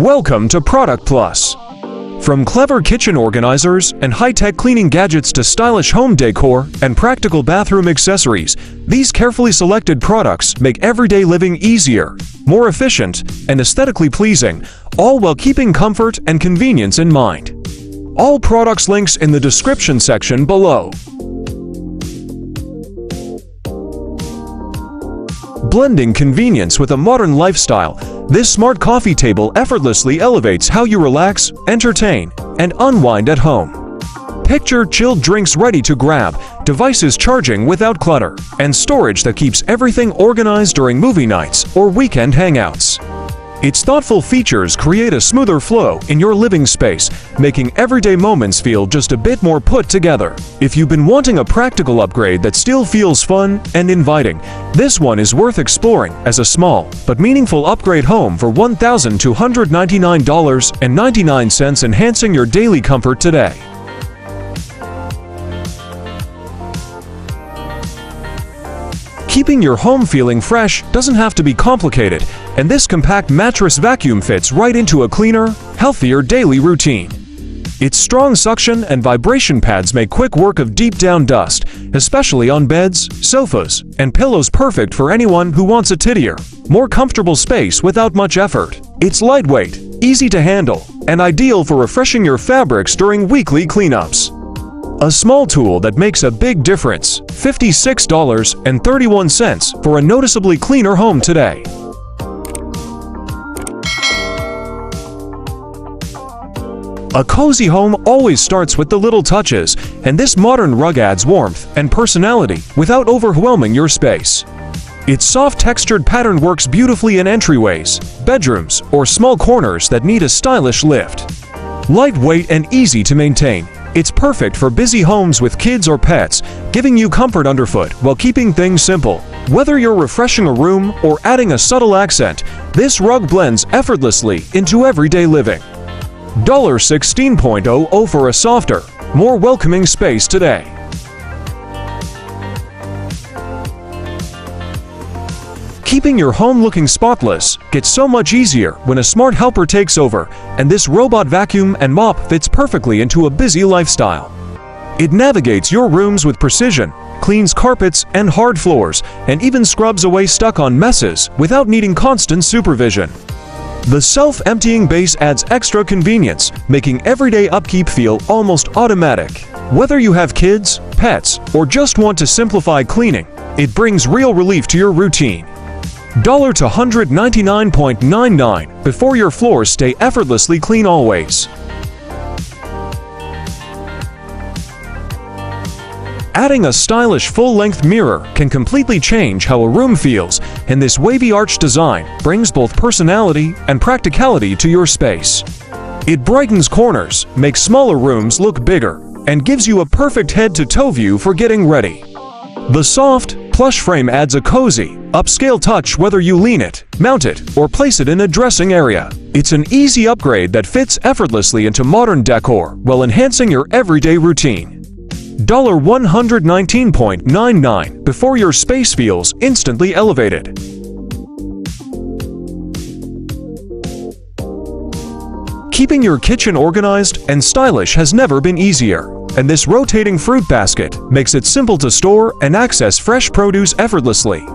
Welcome to Product Plus. From clever kitchen organizers and high-tech cleaning gadgets to stylish home decor and practical bathroom accessories, these carefully selected products make everyday living easier, more efficient, and aesthetically pleasing, all while keeping comfort and convenience in mind. All products links in the description section below. Blending convenience with a modern lifestyle, this smart coffee table effortlessly elevates how you relax, entertain, and unwind at home. Picture chilled drinks ready to grab, devices charging without clutter, and storage that keeps everything organized during movie nights or weekend hangouts. Its thoughtful features create a smoother flow in your living space, making everyday moments feel just a bit more put together. If you've been wanting a practical upgrade that still feels fun and inviting, this one is worth exploring as a small but meaningful upgrade home for $1,299.99, enhancing your daily comfort today. Keeping your home feeling fresh doesn't have to be complicated, and this compact mattress vacuum fits right into a cleaner, healthier daily routine. Its strong suction and vibration pads make quick work of deep down dust, especially on beds, sofas, and pillows, perfect for anyone who wants a tidier, more comfortable space without much effort. It's lightweight, easy to handle, and ideal for refreshing your fabrics during weekly cleanups. A small tool that makes a big difference, $56.31 for a noticeably cleaner home today. A cozy home always starts with the little touches, and this modern rug adds warmth and personality without overwhelming your space. Its soft textured pattern works beautifully in entryways, bedrooms, or small corners that need a stylish lift. Lightweight and easy to maintain, it's perfect for busy homes with kids or pets, giving you comfort underfoot while keeping things simple. Whether you're refreshing a room or adding a subtle accent, this rug blends effortlessly into everyday living. $16.00 for a softer, more welcoming space today. Keeping your home looking spotless gets so much easier when a smart helper takes over, and this robot vacuum and mop fits perfectly into a busy lifestyle. It navigates your rooms with precision, cleans carpets and hard floors, and even scrubs away stuck-on messes without needing constant supervision. The self-emptying base adds extra convenience, making everyday upkeep feel almost automatic. Whether you have kids, pets, or just want to simplify cleaning, it brings real relief to your routine. $199.99 before your floors stay effortlessly clean always. Adding a stylish full-length mirror can completely change how a room feels, and this wavy arch design brings both personality and practicality to your space. It brightens corners, makes smaller rooms look bigger, and gives you a perfect head-to-toe view for getting ready. The soft, plush frame adds a cozy, upscale touch whether you lean it, mount it, or place it in a dressing area. It's an easy upgrade that fits effortlessly into modern decor while enhancing your everyday routine. $119.99 before your space feels instantly elevated. Keeping your kitchen organized and stylish has never been easier, and this rotating fruit basket makes it simple to store and access fresh produce effortlessly.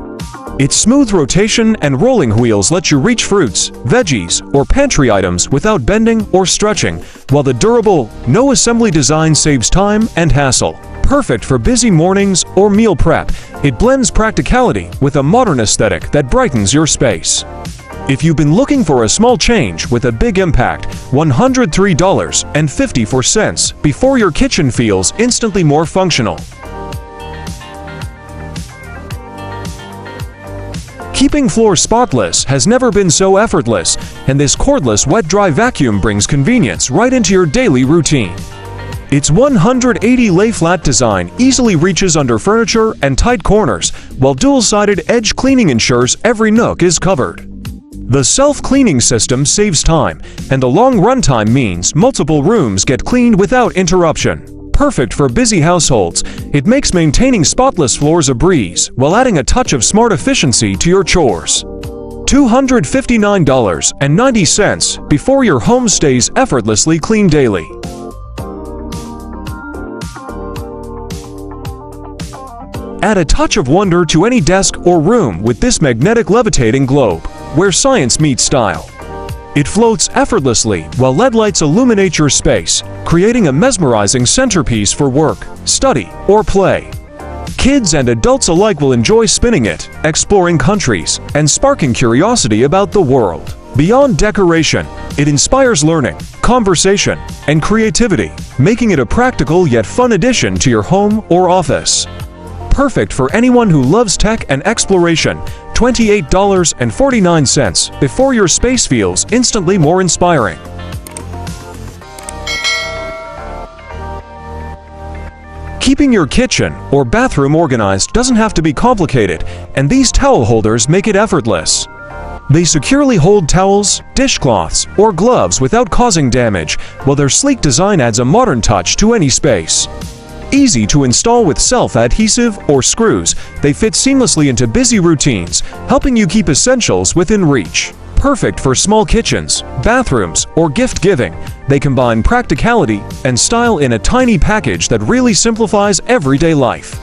Its smooth rotation and rolling wheels let you reach fruits, veggies, or pantry items without bending or stretching, while the durable, no-assembly design saves time and hassle. Perfect for busy mornings or meal prep, it blends practicality with a modern aesthetic that brightens your space. If you've been looking for a small change with a big impact, $103.54 before your kitchen feels instantly more functional. Keeping floors spotless has never been so effortless, and this cordless wet-dry vacuum brings convenience right into your daily routine. Its 180 lay-flat design easily reaches under furniture and tight corners, while dual-sided edge cleaning ensures every nook is covered. The self-cleaning system saves time, and the long runtime means multiple rooms get cleaned without interruption. Perfect for busy households, it makes maintaining spotless floors a breeze while adding a touch of smart efficiency to your chores. $259.90 before your home stays effortlessly clean daily. Add a touch of wonder to any desk or room with this magnetic levitating globe, where science meets style. It floats effortlessly while LED lights illuminate your space, creating a mesmerizing centerpiece for work, study, or play. Kids and adults alike will enjoy spinning it, exploring countries, and sparking curiosity about the world. Beyond decoration, it inspires learning, conversation, and creativity, making it a practical yet fun addition to your home or office. Perfect for anyone who loves tech and exploration, $28.49 before your space feels instantly more inspiring. Keeping your kitchen or bathroom organized doesn't have to be complicated, and these towel holders make it effortless. They securely hold towels, dishcloths, or gloves without causing damage, while their sleek design adds a modern touch to any space. Easy to install with self-adhesive or screws, they fit seamlessly into busy routines, helping you keep essentials within reach. Perfect for small kitchens, bathrooms, or gift-giving, they combine practicality and style in a tiny package that really simplifies everyday life.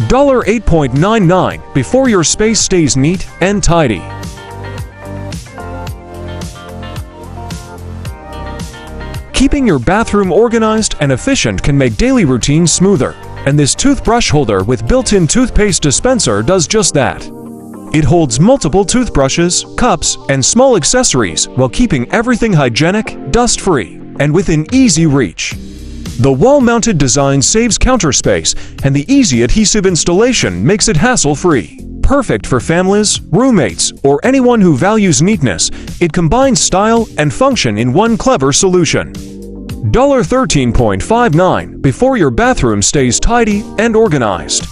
$8.99 before your space stays neat and tidy. Keeping your bathroom organized and efficient can make daily routines smoother, and this toothbrush holder with built-in toothpaste dispenser does just that. It holds multiple toothbrushes, cups, and small accessories while keeping everything hygienic, dust-free, and within easy reach. The wall-mounted design saves counter space, and the easy adhesive installation makes it hassle-free. Perfect for families, roommates, or anyone who values neatness, it combines style and function in one clever solution. $13.59 before your bathroom stays tidy and organized.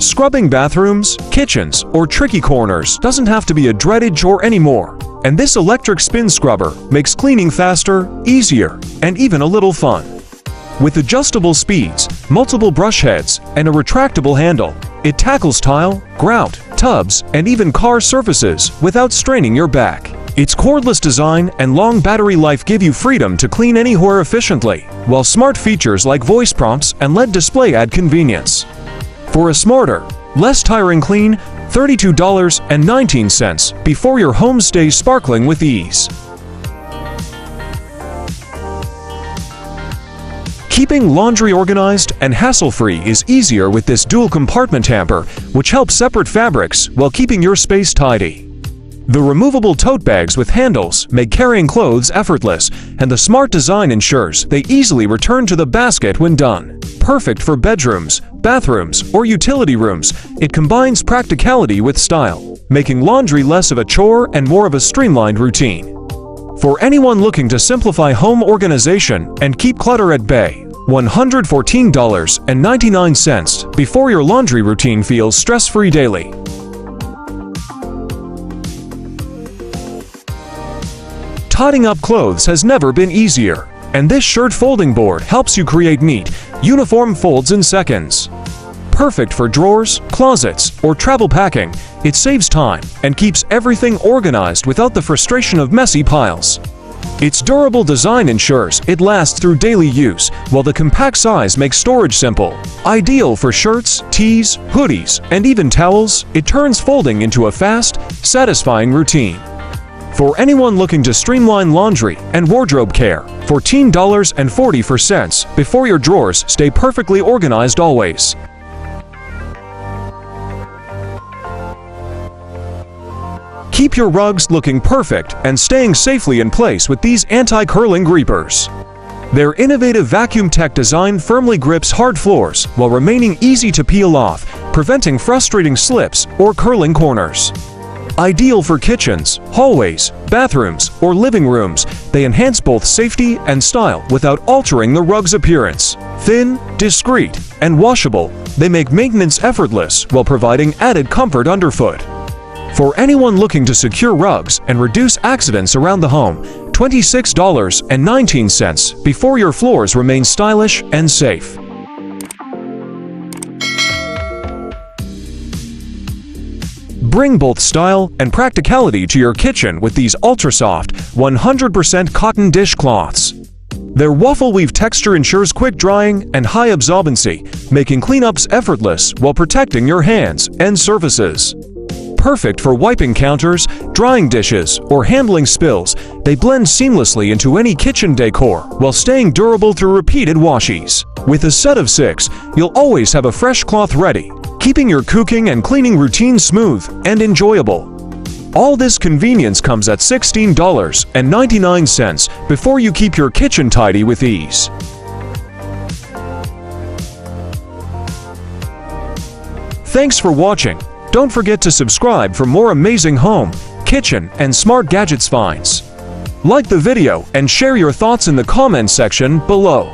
Scrubbing bathrooms, kitchens, or tricky corners doesn't have to be a dreaded chore anymore, and this electric spin scrubber makes cleaning faster, easier, and even a little fun. With adjustable speeds, multiple brush heads, and a retractable handle, it tackles tile, grout, tubs, and even car surfaces without straining your back. Its cordless design and long battery life give you freedom to clean anywhere efficiently, while smart features like voice prompts and LED display add convenience. For a smarter, less tiring clean, $32.19 before your home stays sparkling with ease. Keeping laundry organized and hassle-free is easier with this dual-compartment hamper, which helps separate fabrics while keeping your space tidy. The removable tote bags with handles make carrying clothes effortless, and the smart design ensures they easily return to the basket when done. Perfect for bedrooms, bathrooms, or utility rooms, it combines practicality with style, making laundry less of a chore and more of a streamlined routine. For anyone looking to simplify home organization and keep clutter at bay, $114.99 before your laundry routine feels stress-free daily. Tidying up clothes has never been easier, and this shirt folding board helps you create neat, uniform folds in seconds. Perfect for drawers, closets, or travel packing, it saves time and keeps everything organized without the frustration of messy piles. Its durable design ensures it lasts through daily use, while the compact size makes storage simple. Ideal for shirts, tees, hoodies, and even towels, it turns folding into a fast, satisfying routine. For anyone looking to streamline laundry and wardrobe care, $14.40 before your drawers stay perfectly organized always. Keep your rugs looking perfect and staying safely in place with these anti-curling greepers. Their innovative vacuum tech design firmly grips hard floors while remaining easy to peel off, preventing frustrating slips or curling corners. Ideal for kitchens, hallways, bathrooms, or living rooms, they enhance both safety and style without altering the rug's appearance. Thin, discreet, and washable, they make maintenance effortless while providing added comfort underfoot. For anyone looking to secure rugs and reduce accidents around the home, $26.19 before your floors remain stylish and safe. Bring both style and practicality to your kitchen with these ultra-soft, 100% cotton dishcloths. Their waffle weave texture ensures quick drying and high absorbency, making cleanups effortless while protecting your hands and surfaces. Perfect for wiping counters, drying dishes, or handling spills, they blend seamlessly into any kitchen decor while staying durable through repeated washes. With a set of 6, you'll always have a fresh cloth ready, keeping your cooking and cleaning routine smooth and enjoyable. All this convenience comes at $16.99 before you keep your kitchen tidy with ease. Thanks for watching. Don't forget to subscribe for more amazing home, kitchen, and smart gadgets finds. Like the video and share your thoughts in the comment section below.